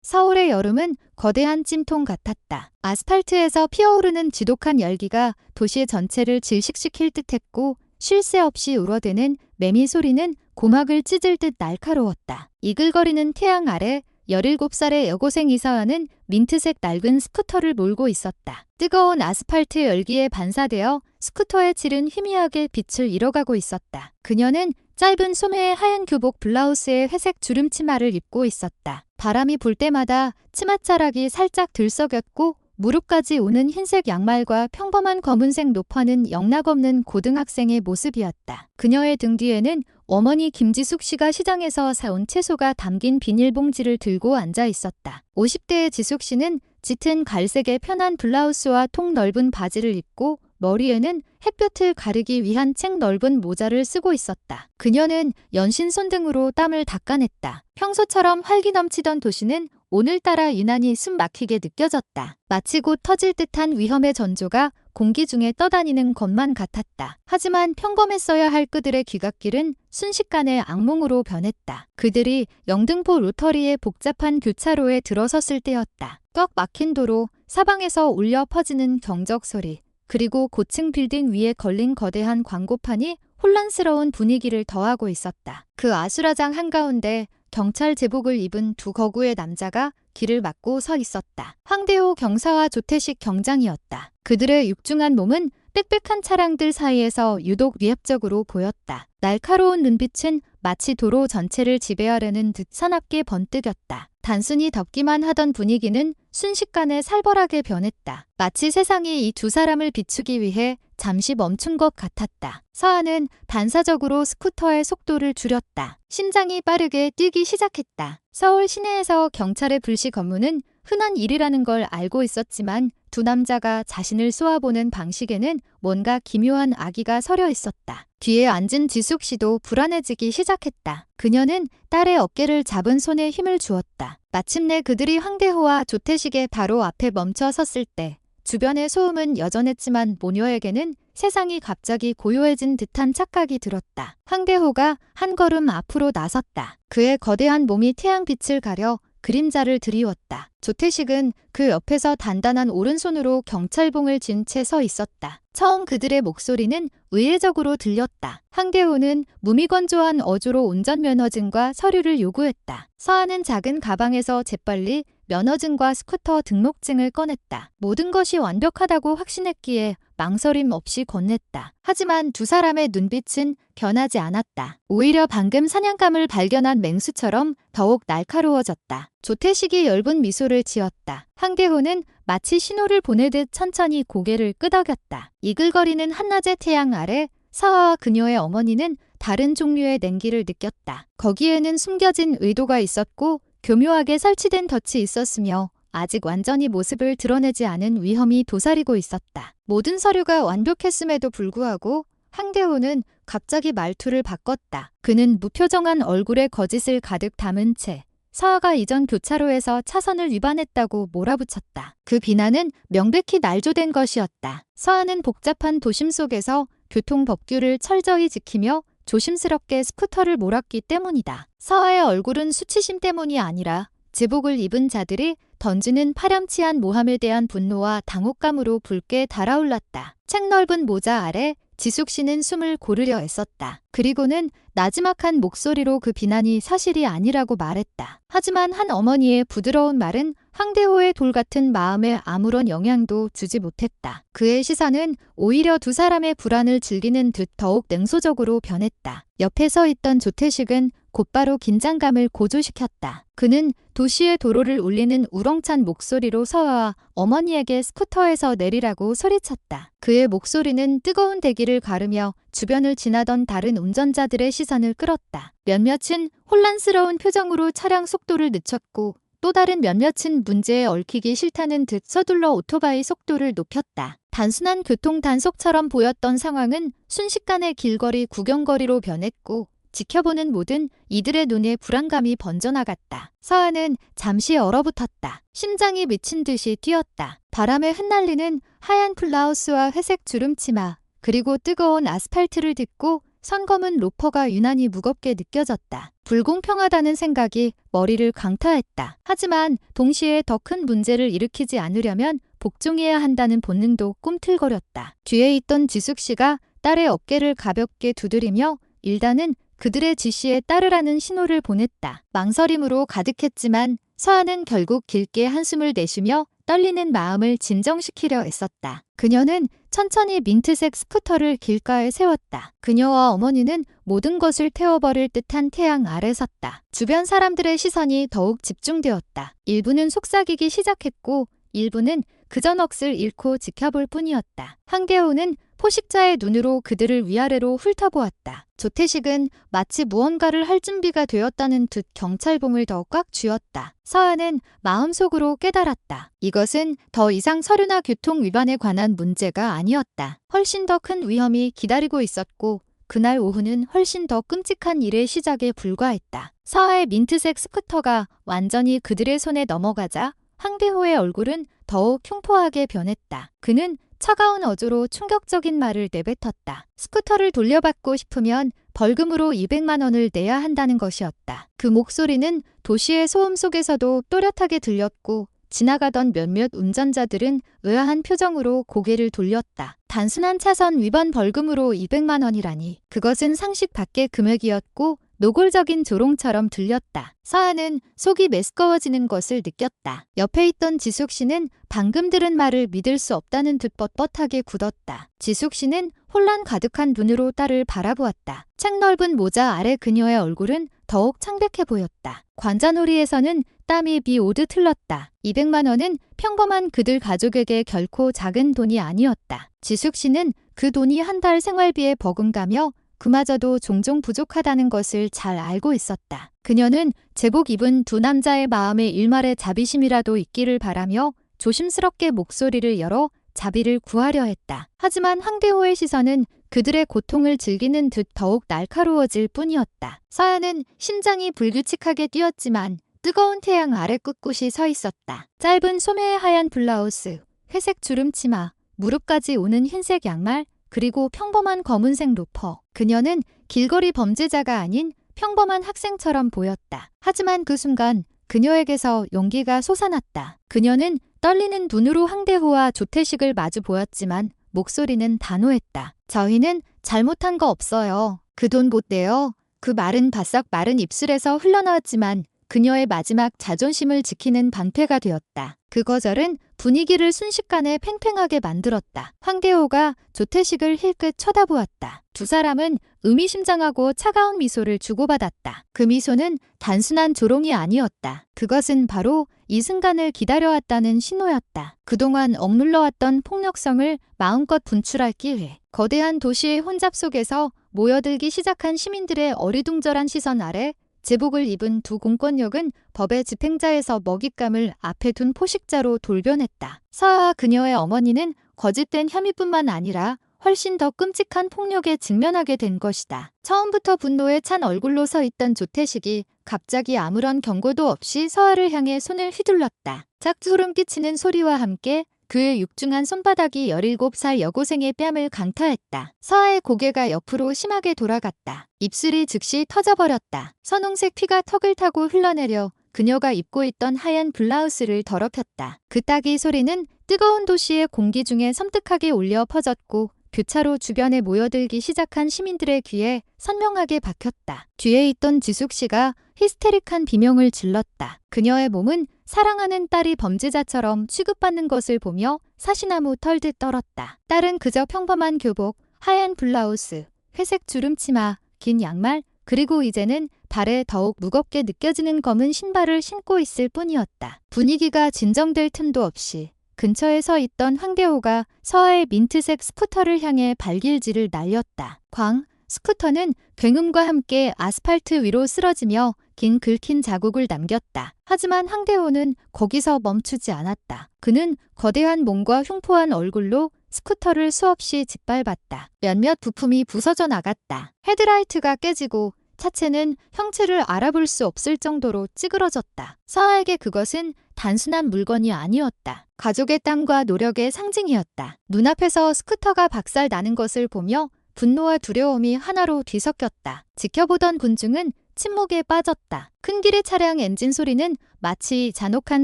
서울의 여름은 거대한 찜통 같았다. 아스팔트에서 피어오르는 지독한 열기가 도시 전체를 질식시킬 듯했고 쉴 새 없이 울어대는 매미 소리는 고막을 찢을 듯 날카로웠다. 이글거리는 태양 아래 17살의 여고생 이서연은 민트색 낡은 스쿠터를 몰고 있었다. 뜨거운 아스팔트 열기에 반사되어 스쿠터에 칠은 희미하게 빛을 잃어가고 있었다. 그녀는 짧은 소매의 하얀 교복 블라우스에 회색 주름 치마를 입고 있었다. 바람이 불 때마다 치맛자락이 살짝 들썩였고 무릎까지 오는 흰색 양말과 평범한 검은색 노퍼는 영락없는 고등학생의 모습이었다. 그녀의 등 뒤에는 어머니 김지숙 씨가 시장에서 사온 채소가 담긴 비닐봉지를 들고 앉아 있었다. 50대의 지숙 씨는 짙은 갈색의 편한 블라우스와 통 넓은 바지를 입고 머리에는 햇볕을 가리기 위한 책 넓은 모자를 쓰고 있었다. 그녀는 연신 손등으로 땀을 닦아냈다. 평소처럼 활기 넘치던 도시는 오늘따라 유난히 숨 막히게 느껴졌다. 마치 곧 터질 듯한 위험의 전조가 공기 중에 떠다니는 것만 같았다. 하지만 평범했어야 할 그들의 귀갓길은 순식간에 악몽으로 변했다. 그들이 영등포 로터리의 복잡한 교차로에 들어섰을 때였다. 꽉 막힌 도로, 사방에서 울려 퍼지는 경적 소리, 그리고 고층 빌딩 위에 걸린 거대한 광고판이 혼란스러운 분위기를 더하고 있었다. 그 아수라장 한가운데 경찰 제복을 입은 두 거구의 남자가 길을 막고 서 있었다. 황대호 경사와 조태식 경장이었다. 그들의 육중한 몸은 빽빽한 차량들 사이에서 유독 위협적으로 보였다. 날카로운 눈빛은 마치 도로 전체를 지배하려는 듯 사납게 번뜩였다. 단순히 덮기만 하던 분위기는 순식간에 살벌하게 변했다. 마치 세상이 이 두 사람을 비추기 위해 잠시 멈춘 것 같았다. 서한은 반사적으로 스쿠터의 속도를 줄였다. 심장이 빠르게 뛰기 시작했다. 서울 시내에서 경찰의 불시 검문은 흔한 일이라는 걸 알고 있었지만 두 남자가 자신을 쏘아보는 방식에는 뭔가 기묘한 악의가 서려 있었다. 뒤에 앉은 지숙 씨도 불안해지기 시작했다. 그녀는 딸의 어깨를 잡은 손에 힘을 주었다. 마침내 그들이 황대호와 조태식의 바로 앞에 멈춰 섰을 때 주변의 소음은 여전했지만 모녀에게는 세상이 갑자기 고요해진 듯한 착각이 들었다. 황대호가 한 걸음 앞으로 나섰다. 그의 거대한 몸이 태양빛을 가려 그림자를 드리웠다. 조태식은 그 옆에서 단단한 오른손으로 경찰봉을 쥔 채 서 있었다. 처음 그들의 목소리는 의례적으로 들렸다. 황대호는 무미건조한 어조로 운전면허증과 서류를 요구했다. 서한은 작은 가방에서 재빨리 면허증과 스쿠터 등록증을 꺼냈다. 모든 것이 완벽하다고 확신했기에 망설임 없이 건넸다. 하지만 두 사람의 눈빛은 변하지 않았다. 오히려 방금 사냥감을 발견한 맹수처럼 더욱 날카로워졌다. 조태식이 엷은 미소를 지었다. 황대호는 마치 신호를 보내듯 천천히 고개를 끄덕였다. 이글거리는 한낮의 태양 아래 서아와 그녀의 어머니는 다른 종류의 냉기를 느꼈다. 거기에는 숨겨진 의도가 있었고 교묘하게 설치된 덫이 있었으며 아직 완전히 모습을 드러내지 않은 위험이 도사리고 있었다. 모든 서류가 완벽했음에도 불구하고 황대호는 갑자기 말투를 바꿨다. 그는 무표정한 얼굴에 거짓을 가득 담은 채 서아가 이전 교차로에서 차선을 위반했다고 몰아붙였다. 그 비난은 명백히 날조된 것이었다. 서아는 복잡한 도심 속에서 교통법규를 철저히 지키며 조심스럽게 스쿠터를 몰았기 때문이다. 서아의 얼굴은 수치심 때문이 아니라 제복을 입은 자들이 던지는 파렴치한 모함에 대한 분노와 당혹감으로 붉게 달아올랐다. 책 넓은 모자 아래 지숙 씨는 숨을 고르려 애썼다. 그리고는 나지막한 목소리로 그 비난이 사실이 아니라고 말했다. 하지만 한 어머니의 부드러운 말은 황대호의 돌 같은 마음에 아무런 영향도 주지 못했다. 그의 시선은 오히려 두 사람의 불안을 즐기는 듯 더욱 냉소적으로 변했다. 옆에 서 있던 조태식은 곧바로 긴장감을 고조시켰다. 그는 도시의 도로를 울리는 우렁찬 목소리로 서아와 어머니에게 스쿠터에서 내리라고 소리쳤다. 그의 목소리는 뜨거운 대기를 가르며 주변을 지나던 다른 운전자들의 시선을 끌었다. 몇몇은 혼란스러운 표정으로 차량 속도를 늦췄고 또 다른 몇몇은 문제에 얽히기 싫다는 듯 서둘러 오토바이 속도를 높였다. 단순한 교통 단속처럼 보였던 상황은 순식간에 길거리 구경거리로 변했고 지켜보는 모든 이들의 눈에 불안감이 번져나갔다. 서아는 잠시 얼어붙었다. 심장이 미친 듯이 뛰었다. 바람에 흩날리는 하얀 블라우스와 회색 주름치마, 그리고 뜨거운 아스팔트를 딛고 선검은 로퍼가 유난히 무겁게 느껴졌다. 불공평하다는 생각이 머리를 강타했다. 하지만 동시에 더 큰 문제를 일으키지 않으려면 복종해야 한다는 본능도 꿈틀거렸다. 뒤에 있던 지숙 씨가 딸의 어깨를 가볍게 두드리며 일단은 그들의 지시에 따르라는 신호를 보냈다. 망설임으로 가득했지만 서아는 결국 길게 한숨을 내쉬며 떨리는 마음을 진정시키려 애썼다. 그녀는 천천히 민트색 스쿠터를 길가에 세웠다. 그녀와 어머니는 모든 것을 태워버릴 듯한 태양 아래 섰다. 주변 사람들의 시선이 더욱 집중되었다. 일부는 속삭이기 시작했고 일부는 그저 넋을 잃고 지켜볼 뿐이었다. 황대호는 포식자의 눈으로 그들을 위아래로 훑어보았다. 조태식은 마치 무언가를 할 준비가 되었다는 듯 경찰봉을 더 꽉 쥐었다. 서아는 마음속으로 깨달았다. 이것은 더 이상 서류나 교통 위반에 관한 문제가 아니었다. 훨씬 더 큰 위험이 기다리고 있었고 그날 오후는 훨씬 더 끔찍한 일의 시작에 불과했다. 서아의 민트색 스쿠터가 완전히 그들의 손에 넘어가자 황대호의 얼굴은 더욱 흉포하게 변했다. 그는 차가운 어조로 충격적인 말을 내뱉었다. 스쿠터를 돌려받고 싶으면 벌금으로 200만 원을 내야 한다는 것이었다. 그 목소리는 도시의 소음 속에서도 또렷하게 들렸고 지나가던 몇몇 운전자들은 의아한 표정으로 고개를 돌렸다. 단순한 차선 위반 벌금으로 200만 원이라니. 그것은 상식 밖의 금액이었고 노골적인 조롱처럼 들렸다. 서아는 속이 메스꺼워지는 것을 느꼈다. 옆에 있던 지숙 씨는 방금 들은 말을 믿을 수 없다는 듯 뻣뻣하게 굳었다. 지숙 씨는 혼란 가득한 눈으로 딸을 바라보았다. 책 넓은 모자 아래 그녀의 얼굴은 더욱 창백해 보였다. 관자놀이에서는 땀이 비 오듯 흘렀다. 200만 원은 평범한 그들 가족에게 결코 작은 돈이 아니었다. 지숙 씨는 그 돈이 한 달 생활비에 버금가며 그마저도 종종 부족하다는 것을 잘 알고 있었다. 그녀는 제복 입은 두 남자의 마음에 일말의 자비심이라도 있기를 바라며 조심스럽게 목소리를 열어 자비를 구하려 했다. 하지만 황대호의 시선은 그들의 고통을 즐기는 듯 더욱 날카로워질 뿐이었다. 서아는 심장이 불규칙하게 뛰었지만 뜨거운 태양 아래 꿋꿋이 서 있었다. 짧은 소매의 하얀 블라우스, 회색 주름 치마, 무릎까지 오는 흰색 양말, 그리고 평범한 검은색 로퍼. 그녀는 길거리 범죄자가 아닌 평범한 학생처럼 보였다. 하지만 그 순간 그녀에게서 용기가 솟아났다. 그녀는 떨리는 눈으로 황대호와 조태식을 마주 보았지만 목소리는 단호했다. 저희는 잘못한 거 없어요. 그 돈 못 내요. 그 말은 바싹 마른 입술에서 흘러나왔지만 그녀의 마지막 자존심을 지키는 방패가 되었다. 그 거절은 분위기를 순식간에 팽팽하게 만들었다. 황대호가 조태식을 힐끗 쳐다보았다. 두 사람은 의미심장하고 차가운 미소를 주고받았다. 그 미소는 단순한 조롱이 아니었다. 그것은 바로 이 순간을 기다려왔다는 신호였다. 그동안 억눌러왔던 폭력성을 마음껏 분출할 기회. 거대한 도시의 혼잡 속에서 모여들기 시작한 시민들의 어리둥절한 시선 아래 제복을 입은 두 공권력은 법의 집행자에서 먹잇감을 앞에 둔 포식자로 돌변했다. 서아와 그녀의 어머니는 거짓된 혐의뿐만 아니라 훨씬 더 끔찍한 폭력에 직면하게 된 것이다. 처음부터 분노에 찬 얼굴로 서 있던 조태식이 갑자기 아무런 경고도 없이 서아를 향해 손을 휘둘렀다. 짝소름 끼치는 소리와 함께 그의 육중한 손바닥이 17살 여고생의 뺨을 강타했다. 서아의 고개가 옆으로 심하게 돌아갔다. 입술이 즉시 터져버렸다. 선홍색 피가 턱을 타고 흘러내려 그녀가 입고 있던 하얀 블라우스를 더럽혔다. 그 따기 소리는 뜨거운 도시의 공기 중에 섬뜩하게 울려 퍼졌고 교차로 주변에 모여들기 시작한 시민들의 귀에 선명하게 박혔다. 뒤에 있던 지숙 씨가 히스테릭한 비명을 질렀다. 그녀의 몸은 사랑하는 딸이 범죄자처럼 취급받는 것을 보며 사시나무 털듯 떨었다. 딸은 그저 평범한 교복, 하얀 블라우스, 회색 주름치마, 긴 양말, 그리고 이제는 발에 더욱 무겁게 느껴지는 검은 신발을 신고 있을 뿐이었다. 분위기가 진정될 틈도 없이 근처에 서 있던 황대호가 서아의 민트색 스쿠터를 향해 발길질을 날렸다. 광! 스쿠터는 굉음과 함께 아스팔트 위로 쓰러지며 긴 긁힌 자국을 남겼다. 하지만 황대호는 거기서 멈추지 않았다. 그는 거대한 몸과 흉포한 얼굴로 스쿠터를 수없이 짓밟았다. 몇몇 부품이 부서져 나갔다. 헤드라이트가 깨지고 차체는 형체를 알아볼 수 없을 정도로 찌그러졌다. 서아에게 그것은 단순한 물건이 아니었다. 가족의 땀과 노력의 상징이었다. 눈앞에서 스쿠터가 박살나는 것을 보며 분노와 두려움이 하나로 뒤섞였다. 지켜보던 군중은 침묵에 빠졌다. 큰 길의 차량 엔진 소리는 마치 잔혹한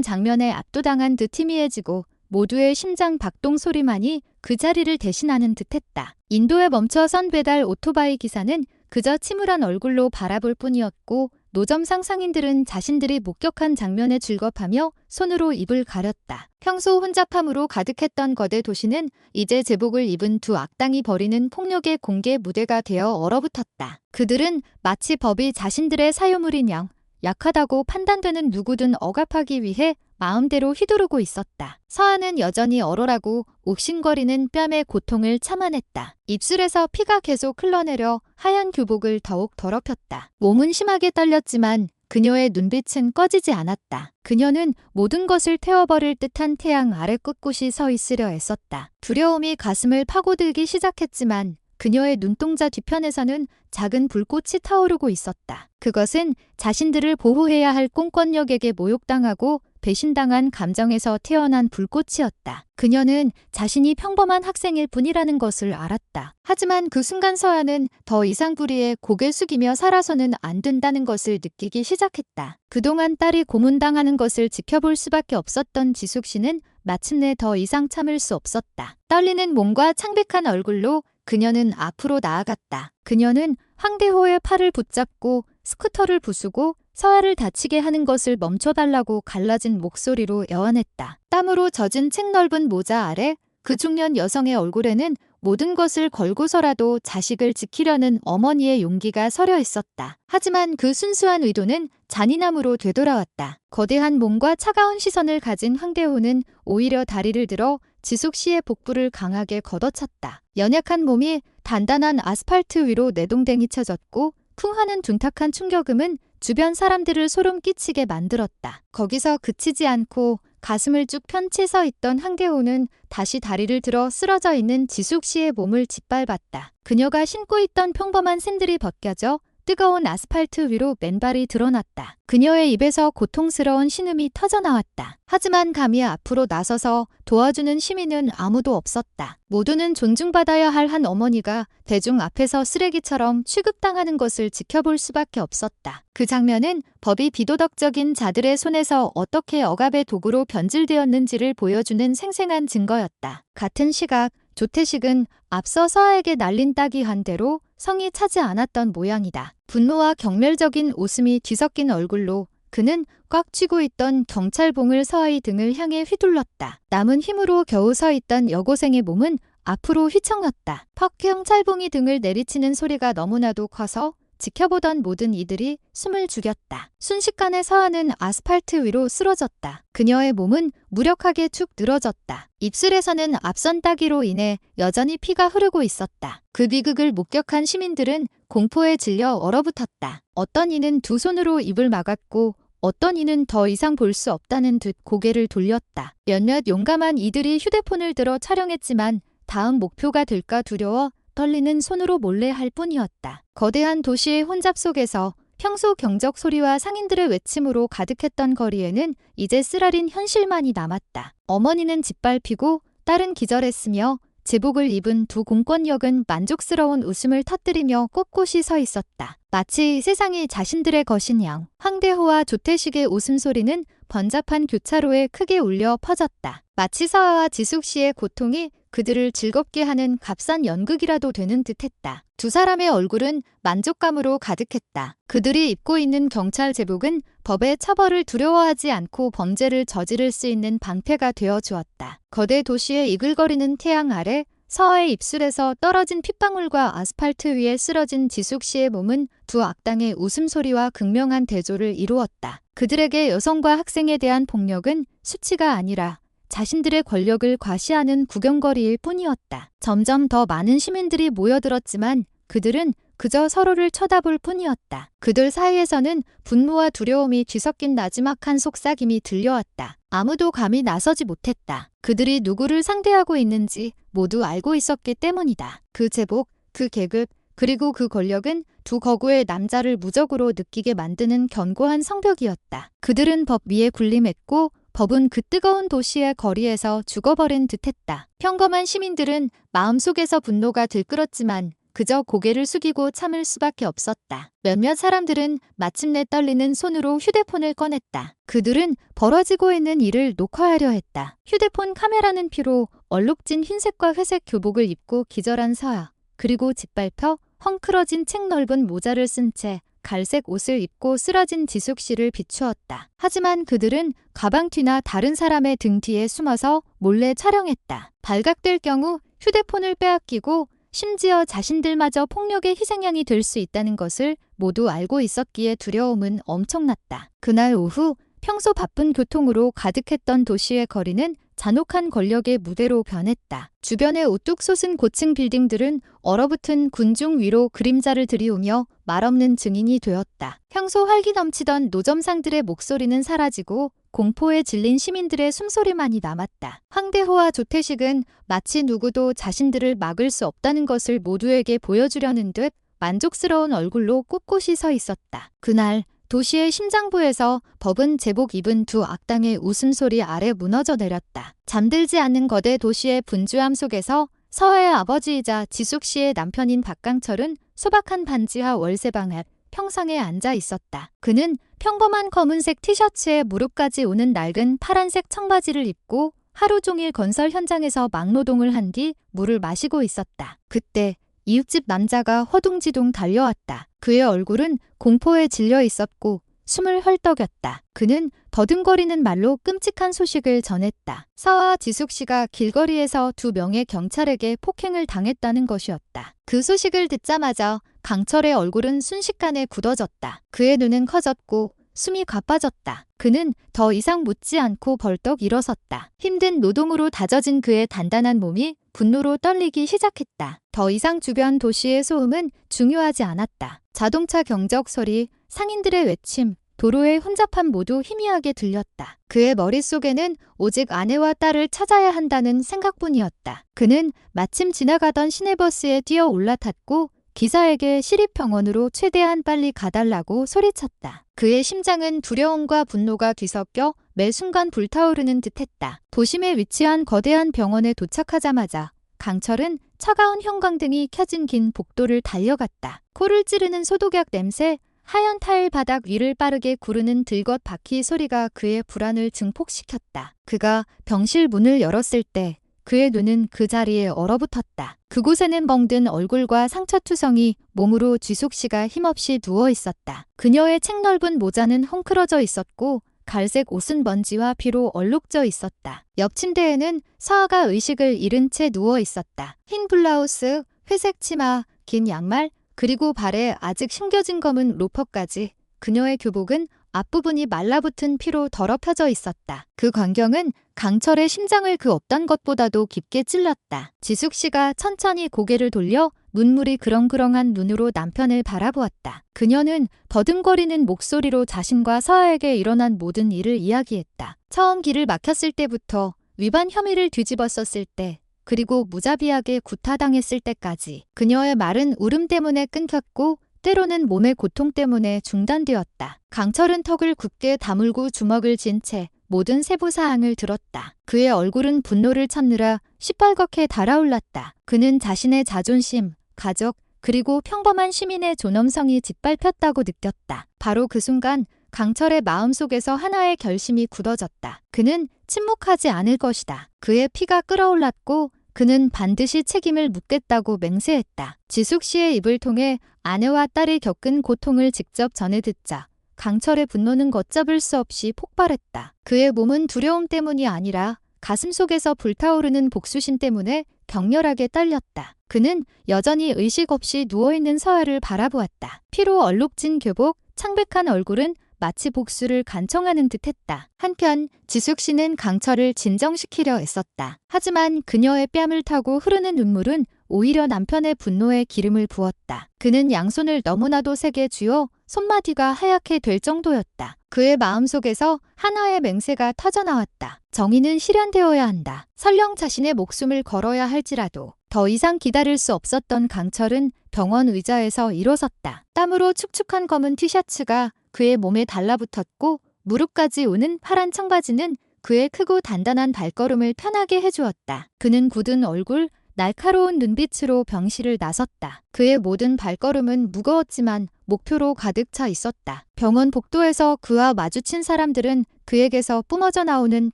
장면에 압도당한 듯 희미해지고 모두의 심장 박동 소리만이 그 자리를 대신하는 듯했다. 인도에 멈춰선 배달 오토바이 기사는 그저 침울한 얼굴로 바라볼 뿐이었고 노점상 상인들은 자신들이 목격한 장면에 즐겁하며 손으로 입을 가렸다. 평소 혼잡함으로 가득했던 거대 도시는 이제 제복을 입은 두 악당이 벌이는 폭력의 공개 무대가 되어 얼어붙었다. 그들은 마치 법이 자신들의 사유물인 양 약하다고 판단되는 누구든 억압하기 위해 마음대로 휘두르고 있었다. 서한은 여전히 얼얼하고 옥신거리는 뺨의 고통을 참아냈다. 입술에서 피가 계속 흘러내려 하얀 교복을 더욱 더럽혔다. 몸은 심하게 떨렸지만 그녀의 눈빛은 꺼지지 않았다. 그녀는 모든 것을 태워버릴 듯한 태양 아래 꿋꿋이 서 있으려 애썼다. 두려움이 가슴을 파고들기 시작했지만 그녀의 눈동자 뒤편에서는 작은 불꽃이 타오르고 있었다. 그것은 자신들을 보호해야 할 꽁권력에게 모욕당하고 배신당한 감정에서 태어난 불꽃이었다. 그녀는 자신이 평범한 학생일 뿐이라는 것을 알았다. 하지만 그 순간 서한은 더 이상 불의에 고개 숙이며 살아서는 안 된다는 것을 느끼기 시작했다. 그동안 딸이 고문당하는 것을 지켜볼 수밖에 없었던 지숙 씨는 마침내 더 이상 참을 수 없었다. 떨리는 몸과 창백한 얼굴로 그녀는 앞으로 나아갔다. 그녀는 황대호의 팔을 붙잡고 스쿠터를 부수고 서아를 다치게 하는 것을 멈춰달라고 갈라진 목소리로 애원했다. 땀으로 젖은 책넓은 모자 아래 그 중년 여성의 얼굴에는 모든 것을 걸고서라도 자식을 지키려는 어머니의 용기가 서려 있었다. 하지만 그 순수한 의도는 잔인함으로 되돌아왔다. 거대한 몸과 차가운 시선을 가진 황대호는 오히려 다리를 들어 지숙 씨의 복부를 강하게 걷어찼다. 연약한 몸이 단단한 아스팔트 위로 내동댕이 쳐졌고 쿵 하는 둔탁한 충격음은 주변 사람들을 소름 끼치게 만들었다. 거기서 그치지 않고 가슴을 쭉 편 채 서 있던 황대호는 다시 다리를 들어 쓰러져 있는 지숙 씨의 몸을 짓밟았다. 그녀가 신고 있던 평범한 샌들이 벗겨져 뜨거운 아스팔트 위로 맨발이 드러났다. 그녀의 입에서 고통스러운 신음이 터져나왔다. 하지만 감히 앞으로 나서서 도와주는 시민은 아무도 없었다. 모두는 존중받아야 할 한 어머니가 대중 앞에서 쓰레기처럼 취급당하는 것을 지켜볼 수밖에 없었다. 그 장면은 법이 비도덕적인 자들의 손에서 어떻게 억압의 도구로 변질되었는지를 보여주는 생생한 증거였다. 같은 시각 조태식은 앞서 서아에게 날린 따기 한 대로 성이 차지 않았던 모양이다. 분노와 경멸적인 웃음이 뒤섞인 얼굴로 그는 꽉 쥐고 있던 경찰봉을 서아의 등을 향해 휘둘렀다. 남은 힘으로 겨우 서 있던 여고생의 몸은 앞으로 휘청였다. 퍽 경찰봉이 등을 내리치는 소리가 너무나도 커서 지켜보던 모든 이들이 숨을 죽였다. 순식간에 서아는 아스팔트 위로 쓰러졌다. 그녀의 몸은 무력하게 축 늘어졌다. 입술에서는 앞선 따기로 인해 여전히 피가 흐르고 있었다. 그 비극을 목격한 시민들은 공포에 질려 얼어붙었다. 어떤 이는 두 손으로 입을 막았고 어떤 이는 더 이상 볼 수 없다는 듯 고개를 돌렸다. 몇몇 용감한 이들이 휴대폰을 들어 촬영했지만 다음 목표가 될까 두려워 떨리는 손으로 몰래 할 뿐이었다. 거대한 도시의 혼잡 속에서 평소 경적 소리와 상인들의 외침으로 가득했던 거리에는 이제 쓰라린 현실만이 남았다. 어머니는 짓밟히고 딸은 기절했으며 제복을 입은 두 공권력은 만족스러운 웃음을 터뜨리며 꼿꼿이 서 있었다. 마치 세상이 자신들의 것인 양. 황대호와 조태식의 웃음소리는 번잡한 교차로에 크게 울려 퍼졌다. 마치 서아와 지숙 씨의 고통이 그들을 즐겁게 하는 값싼 연극이라도 되는 듯했다. 두 사람의 얼굴은 만족감으로 가득했다. 그들이 입고 있는 경찰 제복은 법의 처벌을 두려워하지 않고 범죄를 저지를 수 있는 방패가 되어 주었다. 거대 도시의 이글거리는 태양 아래 서아의 입술에서 떨어진 핏방울과 아스팔트 위에 쓰러진 지숙 씨의 몸은 두 악당의 웃음소리와 극명한 대조를 이루었다. 그들에게 여성과 학생에 대한 폭력은 수치가 아니라 자신들의 권력을 과시하는 구경거리일 뿐이었다. 점점 더 많은 시민들이 모여들었지만 그들은 그저 서로를 쳐다볼 뿐이었다. 그들 사이에서는 분노와 두려움이 뒤섞인 나지막한 속삭임이 들려왔다. 아무도 감히 나서지 못했다. 그들이 누구를 상대하고 있는지 모두 알고 있었기 때문이다. 그 제복, 그 계급, 그리고 그 권력은 두 거구의 남자를 무적으로 느끼게 만드는 견고한 성벽이었다. 그들은 법 위에 군림했고 법은 그 뜨거운 도시의 거리에서 죽어버린 듯했다. 평범한 시민들은 마음속에서 분노가 들끓었지만 그저 고개를 숙이고 참을 수밖에 없었다. 몇몇 사람들은 마침내 떨리는 손으로 휴대폰을 꺼냈다. 그들은 벌어지고 있는 일을 녹화하려 했다. 휴대폰 카메라는 피로 얼룩진 흰색과 회색 교복을 입고 기절한 서아, 그리고 짓밟혀 헝클어진 책 넓은 모자를 쓴 채 갈색 옷을 입고 쓰러진 지숙 씨를 비추었다. 하지만 그들은 가방 뒤나 다른 사람의 등 뒤에 숨어서 몰래 촬영했다. 발각될 경우 휴대폰을 빼앗기고 심지어 자신들마저 폭력의 희생양이 될 수 있다는 것을 모두 알고 있었기에 두려움은 엄청났다. 그날 오후 평소 바쁜 교통으로 가득했던 도시의 거리는 잔혹한 권력의 무대로 변했다. 주변의 우뚝 솟은 고층 빌딩들은 얼어붙은 군중 위로 그림자를 들이우며 말없는 증인이 되었다. 평소 활기 넘치던 노점상들의 목소리는 사라지고 공포에 질린 시민들의 숨소리만이 남았다. 황대호와 조태식은 마치 누구도 자신들을 막을 수 없다는 것을 모두에게 보여주려는 듯 만족스러운 얼굴로 꼿꼿이 서 있었다. 그날 도시의 심장부에서 법은 제복 입은 두 악당의 웃음소리 아래 무너져 내렸다. 잠들지 않는 거대 도시의 분주함 속에서 서아의 아버지이자 지숙 씨의 남편인 박강철은 소박한 반지와 월세방에 평상에 앉아 있었다. 그는 평범한 검은색 티셔츠에 무릎까지 오는 낡은 파란색 청바지를 입고 하루 종일 건설 현장에서 막노동을 한 뒤 물을 마시고 있었다. 그때 이웃집 남자가 허둥지둥 달려왔다. 그의 얼굴은 공포에 질려 있었고 숨을 헐떡였다. 그는 더듬거리는 말로 끔찍한 소식을 전했다. 서아 지숙 씨가 길거리에서 두 명의 경찰에게 폭행을 당했다는 것이었다. 그 소식을 듣자마자 강철의 얼굴은 순식간에 굳어졌다. 그의 눈은 커졌고 숨이 가빠졌다. 그는 더 이상 묻지 않고 벌떡 일어섰다. 힘든 노동으로 다져진 그의 단단한 몸이 분노로 떨리기 시작했다. 더 이상 주변 도시의 소음은 중요하지 않았다. 자동차 경적 소리, 상인들의 외침, 도로의 혼잡함 모두 희미하게 들렸다. 그의 머릿속에는 오직 아내와 딸을 찾아야 한다는 생각뿐이었다. 그는 마침 지나가던 시내버스에 뛰어 올라탔고 기사에게 시립병원으로 최대한 빨리 가달라고 소리쳤다. 그의 심장은 두려움과 분노가 뒤섞여 매 순간 불타오르는 듯했다. 도심에 위치한 거대한 병원에 도착하자마자 강철은 차가운 형광등이 켜진 긴 복도를 달려갔다. 코를 찌르는 소독약 냄새, 하얀 타일 바닥 위를 빠르게 구르는 들것 바퀴 소리가 그의 불안을 증폭시켰다. 그가 병실 문을 열었을 때 그의 눈은 그 자리에 얼어붙었다. 그곳에는 멍든 얼굴과 상처투성이 몸으로 지숙 씨가 힘없이 누워 있었다. 그녀의 책넓은 모자는 헝클어져 있었고 갈색 옷은 먼지와 피로 얼룩져 있었다. 옆 침대에는 서아가 의식을 잃은 채 누워 있었다. 흰 블라우스, 회색 치마, 긴 양말, 그리고 발에 아직 심겨진 검은 로퍼까지 그녀의 교복은 앞부분이 말라붙은 피로 더럽혀져 있었다. 그 광경은 강철의 심장을 그 어떤 것보다도 깊게 찔렀다. 지숙 씨가 천천히 고개를 돌려 눈물이 그렁그렁한 눈으로 남편을 바라보았다. 그녀는 버둥거리는 목소리로 자신과 서아에게 일어난 모든 일을 이야기했다. 처음 길을 막혔을 때부터 위반 혐의를 뒤집었었을 때, 그리고 무자비하게 구타당했을 때까지. 그녀의 말은 울음 때문에 끊겼고 때로는 몸의 고통 때문에 중단되었다. 강철은 턱을 굳게 다물고 주먹을 쥔 채 모든 세부 사항을 들었다. 그의 얼굴은 분노를 참느라 시뻘겋게 달아올랐다. 그는 자신의 자존심, 가족, 그리고 평범한 시민의 존엄성이 짓밟혔다고 느꼈다. 바로 그 순간 강철의 마음속에서 하나의 결심이 굳어졌다. 그는 침묵하지 않을 것이다. 그의 피가 끓어올랐고 그는 반드시 책임을 묻겠다고 맹세했다. 지숙 씨의 입을 통해 아내와 딸이 겪은 고통을 직접 전해 듣자 강철의 분노는 걷잡을 수 없이 폭발했다. 그의 몸은 두려움 때문이 아니라 가슴 속에서 불타오르는 복수심 때문에 격렬하게 떨렸다. 그는 여전히 의식 없이 누워있는 서아를 바라보았다. 피로 얼룩진 교복, 창백한 얼굴은 마치 복수를 간청하는 듯했다. 한편 지숙 씨는 강철을 진정시키려 애썼다. 하지만 그녀의 뺨을 타고 흐르는 눈물은 오히려 남편의 분노에 기름을 부었다. 그는 양손을 너무나도 세게 쥐어 손마디가 하얗게 될 정도였다. 그의 마음속에서 하나의 맹세가 터져나왔다. 정의는 실현되어야 한다. 설령 자신의 목숨을 걸어야 할지라도. 더 이상 기다릴 수 없었던 강철은 병원 의자에서 일어섰다. 땀으로 축축한 검은 티셔츠가 그의 몸에 달라붙었고 무릎까지 오는 파란 청바지는 그의 크고 단단한 발걸음을 편하게 해주었다. 그는 굳은 얼굴, 날카로운 눈빛으로 병실을 나섰다. 그의 모든 발걸음은 무거웠지만 목표로 가득 차 있었다. 병원 복도에서 그와 마주친 사람들은 그에게서 뿜어져 나오는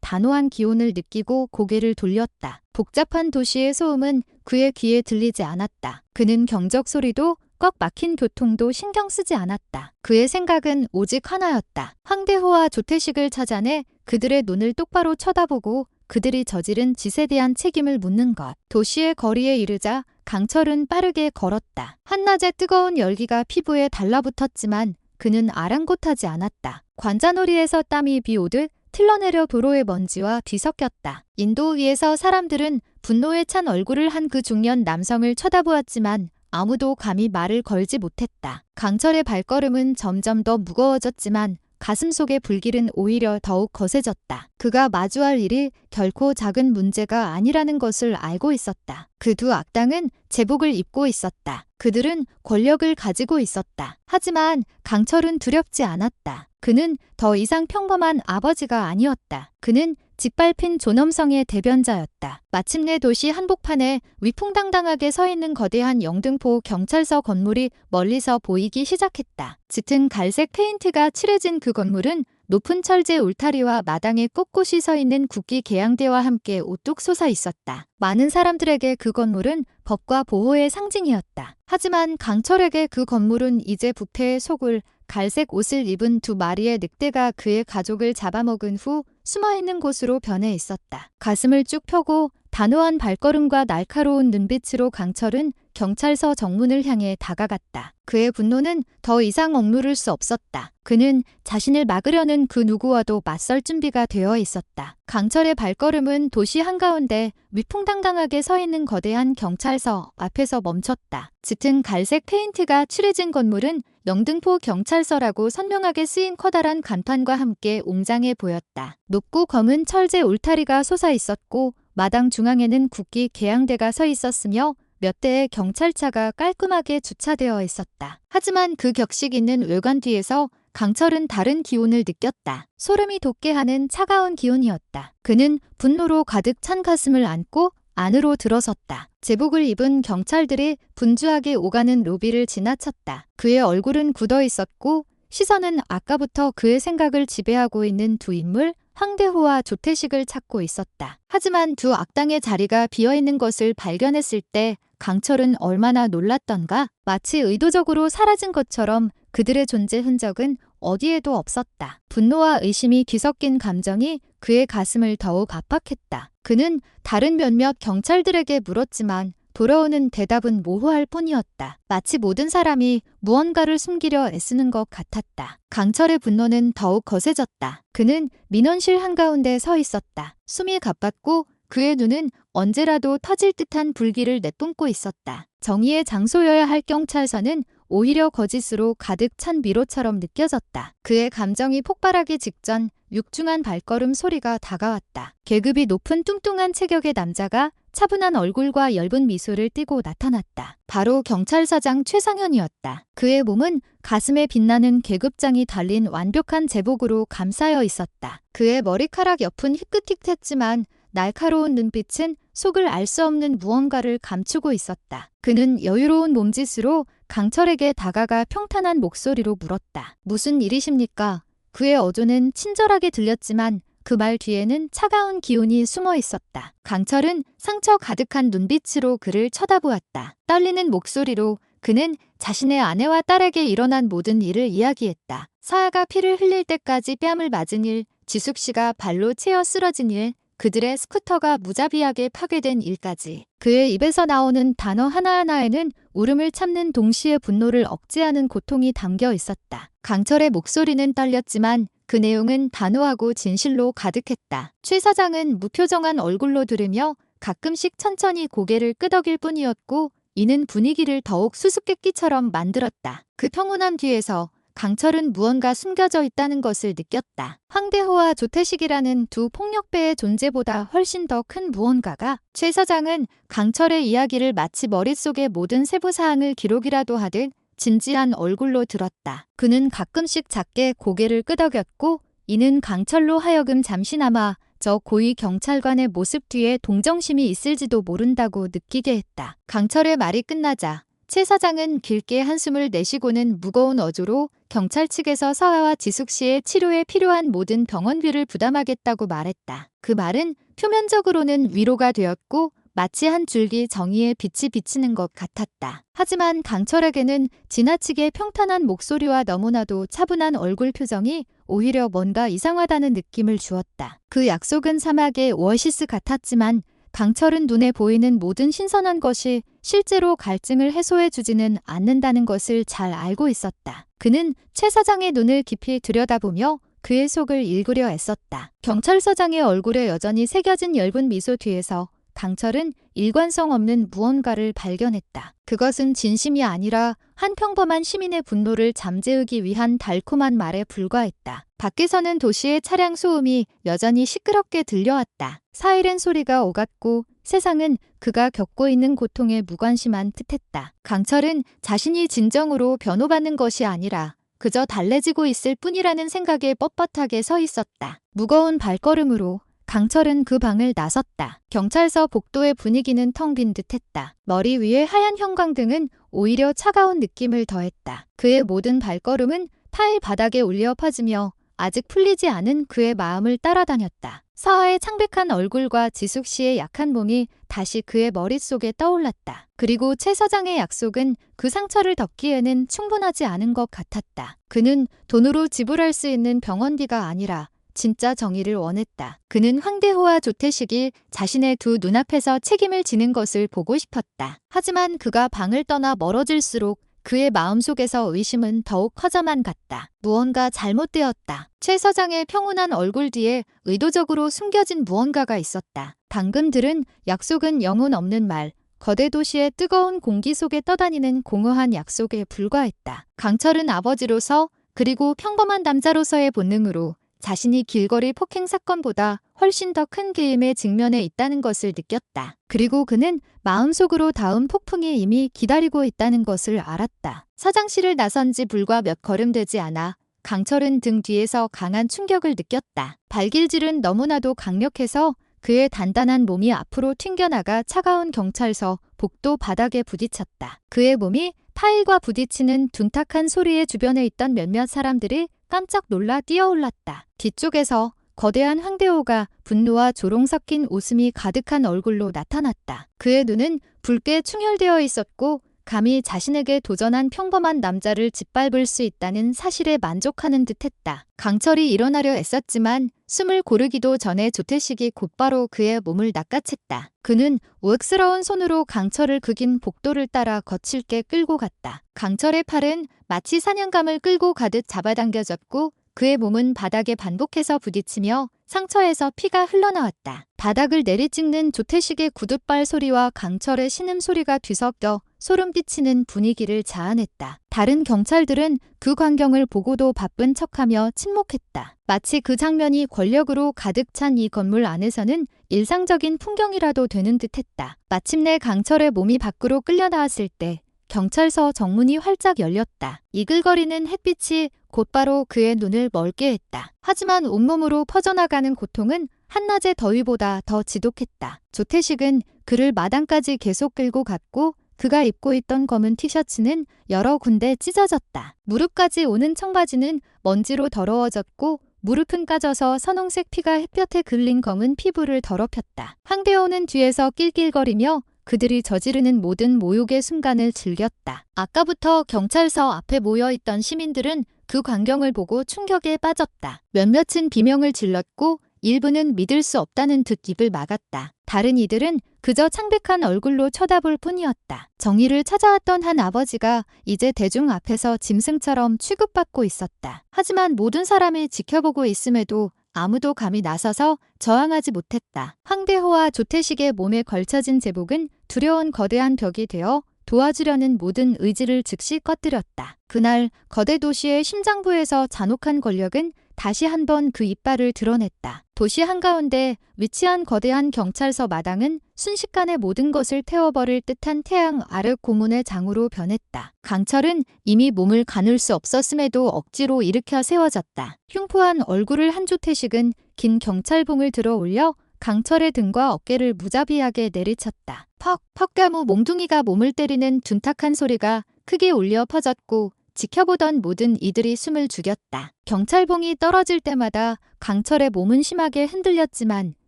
단호한 기운을 느끼고 고개를 돌렸다. 복잡한 도시의 소음은 그의 귀에 들리지 않았다. 그는 경적 소리도 꽉 막힌 교통도 신경 쓰지 않았다. 그의 생각은 오직 하나였다. 황대호와 조태식을 찾아내 그들의 눈을 똑바로 쳐다보고 그들이 저지른 짓에 대한 책임을 묻는 것. 도시의 거리에 이르자 강철은 빠르게 걸었다. 한낮의 뜨거운 열기가 피부에 달라붙었지만 그는 아랑곳하지 않았다. 관자놀이에서 땀이 비오듯 틀러내려 도로의 먼지와 뒤섞였다. 인도 위에서 사람들은 분노에 찬 얼굴을 한 그 중년 남성을 쳐다보았지만 아무도 감히 말을 걸지 못했다. 강철의 발걸음은 점점 더 무거워졌지만 가슴속의 불길은 오히려 더욱 거세졌다. 그가 마주할 일이 결코 작은 문제가 아니라는 것을 알고 있었다. 그 두 악당은 제복을 입고 있었다. 그들은 권력을 가지고 있었다. 하지만 강철은 두렵지 않았다. 그는 더 이상 평범한 아버지가 아니었다. 그는 짓밟힌 존엄성의 대변자였다. 마침내 도시 한복판에 위풍당당하게 서 있는 거대한 영등포 경찰서 건물이 멀리서 보이기 시작했다. 짙은 갈색 페인트가 칠해진 그 건물은 높은 철제 울타리와 마당에 꼿꼿이 서 있는 국기 계양대와 함께 우뚝 솟아 있었다. 많은 사람들에게 그 건물은 법과 보호의 상징이었다. 하지만 강철에게 그 건물은 이제 부패에 속을 갈색 옷을 입은 두 마리의 늑대가 그의 가족을 잡아먹은 후 숨어있는 곳으로 변해 있었다. 가슴을 쭉 펴고 단호한 발걸음과 날카로운 눈빛으로 강철은 경찰서 정문을 향해 다가갔다. 그의 분노는 더 이상 억누를 수 없었다. 그는 자신을 막으려는 그 누구와도 맞설 준비가 되어 있었다. 강철의 발걸음은 도시 한가운데 위풍당당하게 서 있는 거대한 경찰서 앞에서 멈췄다. 짙은 갈색 페인트가 칠해진 건물은 영등포 경찰서라고 선명하게 쓰인 커다란 간판과 함께 웅장해 보였다. 높고 검은 철제 울타리가 솟아 있었고 마당 중앙에는 국기 계양대가 서 있었으며 몇 대의 경찰차가 깔끔하게 주차되어 있었다. 하지만 그 격식 있는 외관 뒤에서 강철은 다른 기운을 느꼈다. 소름이 돋게 하는 차가운 기운이었다. 그는 분노로 가득 찬 가슴을 안고 안으로 들어섰다. 제복을 입은 경찰들이 분주하게 오가는 로비를 지나쳤다. 그의 얼굴은 굳어 있었고 시선은 아까부터 그의 생각을 지배하고 있는 두 인물 황대호와 조태식을 찾고 있었다. 하지만 두 악당의 자리가 비어있는 것을 발견했을 때 강철은 얼마나 놀랐던가. 마치 의도적으로 사라진 것처럼 그들의 존재 흔적은 어디에도 없었다. 분노와 의심이 뒤섞인 감정이 그의 가슴을 더욱 압박했다. 그는 다른 몇몇 경찰들에게 물었지만 돌아오는 대답은 모호할 뿐이었다. 마치 모든 사람이 무언가를 숨기려 애쓰는 것 같았다. 강철의 분노는 더욱 거세졌다. 그는 민원실 한가운데 서 있었다. 숨이 가빴고 그의 눈은 언제라도 터질 듯한 불길을 내뿜고 있었다. 정의의 장소여야 할 경찰서는 오히려 거짓으로 가득 찬 미로처럼 느껴졌다. 그의 감정이 폭발하기 직전 육중한 발걸음 소리가 다가왔다. 계급이 높은 뚱뚱한 체격의 남자가 차분한 얼굴과 엷은 미소를 띠고 나타났다. 바로 경찰서장 최상현이었다. 그의 몸은 가슴에 빛나는 계급장이 달린 완벽한 제복으로 감싸여 있었다. 그의 머리카락 옆은 희끗희끗했지만 날카로운 눈빛은 속을 알 수 없는 무언가를 감추고 있었다. 그는 여유로운 몸짓으로 강철에게 다가가 평탄한 목소리로 물었다. 무슨 일이십니까? 그의 어조는 친절하게 들렸지만 그 말 뒤에는 차가운 기운이 숨어 있었다. 강철은 상처 가득한 눈빛으로 그를 쳐다보았다. 떨리는 목소리로 그는 자신의 아내와 딸에게 일어난 모든 일을 이야기했다. 서아가 피를 흘릴 때까지 뺨을 맞은 일, 지숙 씨가 발로 채어 쓰러진 일, 그들의 스쿠터가 무자비하게 파괴된 일까지. 그의 입에서 나오는 단어 하나하나에는 울음을 참는 동시에 분노를 억제하는 고통이 담겨 있었다. 강철의 목소리는 떨렸지만 그 내용은 단호하고 진실로 가득했다. 최 사장은 무표정한 얼굴로 들으며 가끔씩 천천히 고개를 끄덕일 뿐이었고 이는 분위기를 더욱 수수께끼처럼 만들었다. 그 평온함 뒤에서 강철은 무언가 숨겨져 있다는 것을 느꼈다. 황대호와 조태식이라는 두 폭력배의 존재보다 훨씬 더 큰 무언가가. 최 사장은 강철의 이야기를 마치 머릿속의 모든 세부사항을 기록이라도 하듯 진지한 얼굴로 들었다. 그는 가끔씩 작게 고개를 끄덕였고 이는 강철로 하여금 잠시나마 저 고위 경찰관의 모습 뒤에 동정심이 있을지도 모른다고 느끼게 했다. 강철의 말이 끝나자 최 사장은 길게 한숨을 내쉬고는 무거운 어조로 경찰 측에서 서아와 지숙 씨의 치료에 필요한 모든 병원비를 부담하겠다고 말했다. 그 말은 표면적으로는 위로가 되었고 마치 한 줄기 정의의 빛이 비치는 것 같았다. 하지만 강철에게는 지나치게 평탄한 목소리와 너무나도 차분한 얼굴 표정이 오히려 뭔가 이상하다는 느낌을 주었다. 그 약속은 사막의 오아시스 같았지만 강철은 눈에 보이는 모든 신선한 것이 실제로 갈증을 해소해주지는 않는다는 것을 잘 알고 있었다. 그는 최 사장의 눈을 깊이 들여다보며 그의 속을 읽으려 애썼다. 경찰서장의 얼굴에 여전히 새겨진 엷은 미소 뒤에서 강철은 일관성 없는 무언가를 발견했다. 그것은 진심이 아니라 한 평범한 시민의 분노를 잠재우기 위한 달콤한 말에 불과했다. 밖에서는 도시의 차량 소음이 여전히 시끄럽게 들려왔다. 사이렌 소리가 오갔고 세상은 그가 겪고 있는 고통에 무관심한 듯했다. 강철은 자신이 진정으로 변호받는 것이 아니라 그저 달래지고 있을 뿐이라는 생각에 뻣뻣하게 서 있었다. 무거운 발걸음으로 강철은 그 방을 나섰다. 경찰서 복도의 분위기는 텅 빈 듯했다. 머리 위에 하얀 형광등은 오히려 차가운 느낌을 더했다. 그의 모든 발걸음은 타일 바닥에 울려 퍼지며 아직 풀리지 않은 그의 마음을 따라다녔다. 서아의 창백한 얼굴과 지숙 씨의 약한 몸이 다시 그의 머릿속에 떠올랐다. 그리고 최 서장의 약속은 그 상처를 덮기에는 충분하지 않은 것 같았다. 그는 돈으로 지불할 수 있는 병원비가 아니라 진짜 정의를 원했다. 그는 황대호와 조태식이 자신의 두 눈앞에서 책임을 지는 것을 보고 싶었다. 하지만 그가 방을 떠나 멀어질수록 그의 마음속에서 의심은 더욱 커져만 갔다. 무언가 잘못되었다. 최 서장의 평온한 얼굴 뒤에 의도적으로 숨겨진 무언가가 있었다. 방금 들은 약속은 영혼 없는 말, 거대 도시의 뜨거운 공기 속에 떠다니는 공허한 약속에 불과했다. 강철은 아버지로서 그리고 평범한 남자로서의 본능으로 자신이 길거리 폭행 사건보다 훨씬 더 큰 게임에 직면해 있다는 것을 느꼈다. 그리고 그는 마음속으로 다음 폭풍이 이미 기다리고 있다는 것을 알았다. 사장실을 나선 지 불과 몇 걸음 되지 않아 강철은 등 뒤에서 강한 충격을 느꼈다. 발길질은 너무나도 강력해서 그의 단단한 몸이 앞으로 튕겨나가 차가운 경찰서 복도 바닥에 부딪혔다. 그의 몸이 타일과 부딪히는 둔탁한 소리에 주변에 있던 몇몇 사람들이 깜짝 놀라 뛰어올랐다. 뒤쪽에서 거대한 황대호가 분노와 조롱 섞인 웃음이 가득한 얼굴로 나타났다. 그의 눈은 붉게 충혈되어 있었고 감히 자신에게 도전한 평범한 남자를 짓밟을 수 있다는 사실에 만족하는 듯했다. 강철이 일어나려 애썼지만 숨을 고르기도 전에 조태식이 곧바로 그의 몸을 낚아챘다. 그는 우악스러운 손으로 강철을 그 긴 복도를 따라 거칠게 끌고 갔다. 강철의 팔은 마치 사냥감을 끌고 가듯 잡아당겨졌고 그의 몸은 바닥에 반복해서 부딪히며 상처에서 피가 흘러나왔다. 바닥을 내리찍는 조태식의 구둣발 소리와 강철의 신음소리가 뒤섞여 소름 끼치는 분위기를 자아냈다. 다른 경찰들은 그 광경을 보고도 바쁜 척하며 침묵했다. 마치 그 장면이 권력으로 가득 찬 이 건물 안에서는 일상적인 풍경이라도 되는 듯했다. 마침내 강철의 몸이 밖으로 끌려 나왔을 때 경찰서 정문이 활짝 열렸다. 이글거리는 햇빛이 곧바로 그의 눈을 멀게 했다. 하지만 온몸으로 퍼져나가는 고통은 한낮의 더위보다 더 지독했다. 조태식은 그를 마당까지 계속 끌고 갔고 그가 입고 있던 검은 티셔츠는 여러 군데 찢어졌다. 무릎까지 오는 청바지는 먼지로 더러워졌고 무릎은 까져서 선홍색 피가 햇볕에 글린 검은 피부를 더럽혔다. 황대호는 뒤에서 낄낄거리며 그들이 저지르는 모든 모욕의 순간을 즐겼다. 아까부터 경찰서 앞에 모여있던 시민들은 그 광경을 보고 충격에 빠졌다. 몇몇은 비명을 질렀고 일부는 믿을 수 없다는 듯 입을 막았다. 다른 이들은 그저 창백한 얼굴로 쳐다볼 뿐이었다. 정의를 찾아왔던 한 아버지가 이제 대중 앞에서 짐승처럼 취급받고 있었다. 하지만 모든 사람이 지켜보고 있음에도 아무도 감히 나서서 저항하지 못했다. 황대호와 조태식의 몸에 걸쳐진 제복은 두려운 거대한 벽이 되어 도와주려는 모든 의지를 즉시 꺼뜨렸다. 그날 거대 도시의 심장부에서 잔혹한 권력은 다시 한번 그 이빨을 드러냈다. 도시 한가운데 위치한 거대한 경찰서 마당은 순식간에 모든 것을 태워버릴 듯한 태양 아래 고문의 장으로 변했다. 강철은 이미 몸을 가눌 수 없었음에도 억지로 일으켜 세워졌다. 흉포한 얼굴을 한 조태식은 긴 경찰봉을 들어 올려 강철의 등과 어깨를 무자비하게 내리쳤다. 퍽 가무 몽둥이가 몸을 때리는 둔탁한 소리가 크게 울려 퍼졌고 지켜보던 모든 이들이 숨을 죽였다. 경찰봉이 떨어질 때마다 강철의 몸은 심하게 흔들렸지만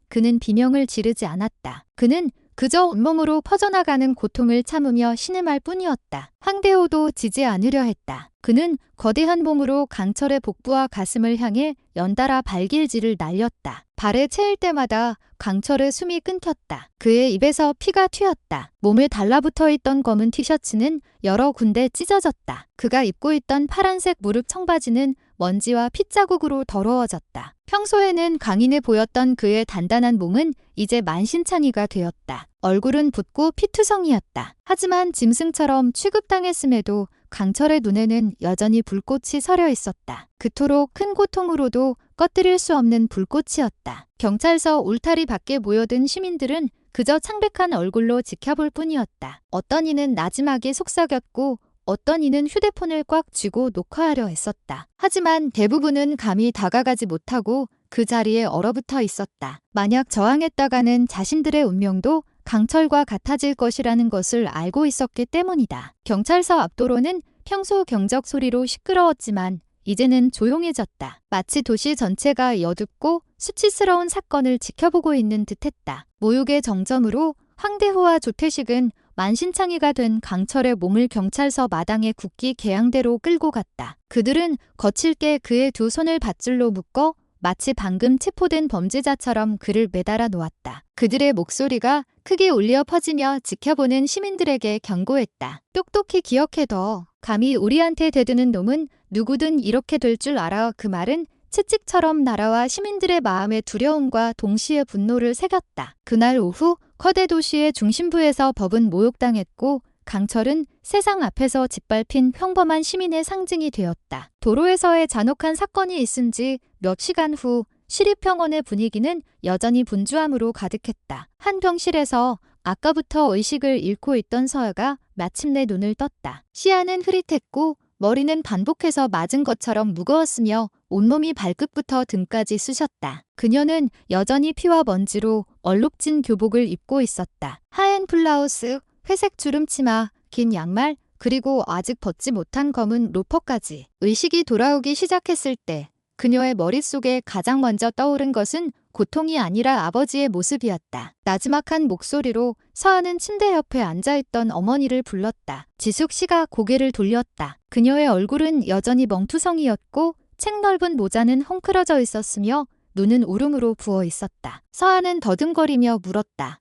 그는 비명을 지르지 않았다. 그는 그저 온몸으로 퍼져나가는 고통을 참으며 신음할 뿐이었다. 황대호도 지지 않으려 했다. 그는 거대한 봉으로 강철의 복부와 가슴을 향해 연달아 발길질을 날렸다. 발에 채일 때마다 강철의 숨이 끊겼다. 그의 입에서 피가 튀었다. 몸에 달라붙어 있던 검은 티셔츠는 여러 군데 찢어졌다. 그가 입고 있던 파란색 무릎 청바지는 먼지와 핏자국으로 더러워졌다. 평소에는 강인해 보였던 그의 단단한 몸은 이제 만신창이가 되었다. 얼굴은 붓고 피투성이었다. 하지만 짐승처럼 취급당했음에도 강철의 눈에는 여전히 불꽃이 서려 있었다. 그토록 큰 고통으로도 꺼뜨릴 수 없는 불꽃이었다. 경찰서 울타리 밖에 모여든 시민들은 그저 창백한 얼굴로 지켜볼 뿐이었다. 어떤 이는 나지막이 속삭였고 어떤 이는 휴대폰을 꽉 쥐고 녹화하려 했었다. 하지만 대부분은 감히 다가가지 못하고 그 자리에 얼어붙어 있었다. 만약 저항했다가는 자신들의 운명도 강철과 같아질 것이라는 것을 알고 있었기 때문이다. 경찰서 앞도로는 평소 경적 소리로 시끄러웠지만 이제는 조용해졌다. 마치 도시 전체가 여둡고 수치스러운 사건을 지켜보고 있는 듯했다. 모욕의 정점으로 황대호와 조태식은 만신창이가 된 강철의 몸을 경찰서 마당에 굳기 개양대로 끌고 갔다. 그들은 거칠게 그의 두 손을 밧줄로 묶어 마치 방금 체포된 범죄자처럼 그를 매달아 놓았다. 그들의 목소리가 크게 울려 퍼지며 지켜보는 시민들에게 경고했다. 똑똑히 기억해둬. 감히 우리한테 대드는 놈은 누구든 이렇게 될 줄 알아. 그 말은 채찍처럼 날아와 시민들의 마음에 두려움과 동시에 분노를 새겼다. 그날 오후 거대 도시의 중심부에서 법은 모욕당했고 강철은 세상 앞에서 짓밟힌 평범한 시민의 상징이 되었다. 도로에서의 잔혹한 사건이 있은 지 몇 시간 후 시립병원의 분위기는 여전히 분주함으로 가득했다. 한 병실에서 아까부터 의식을 잃고 있던 서아가 마침내 눈을 떴다. 시야는 흐릿했고 머리는 반복해서 맞은 것처럼 무거웠으며 온몸이 발끝부터 등까지 쑤셨다. 그녀는 여전히 피와 먼지로 얼룩진 교복을 입고 있었다. 하얀 블라우스, 회색 주름치마, 긴 양말, 그리고 아직 벗지 못한 검은 로퍼까지. 의식이 돌아오기 시작했을 때 그녀의 머릿속에 가장 먼저 떠오른 것은 고통이 아니라 아버지의 모습이었다. 나지막한 목소리로 서아는 침대 옆에 앉아있던 어머니를 불렀다. 지숙 씨가 고개를 돌렸다. 그녀의 얼굴은 여전히 멍투성이었고 책 넓은 모자는 헝클어져 있었으며 눈은 울음으로 부어 있었다. 서아는 더듬거리며 물었다.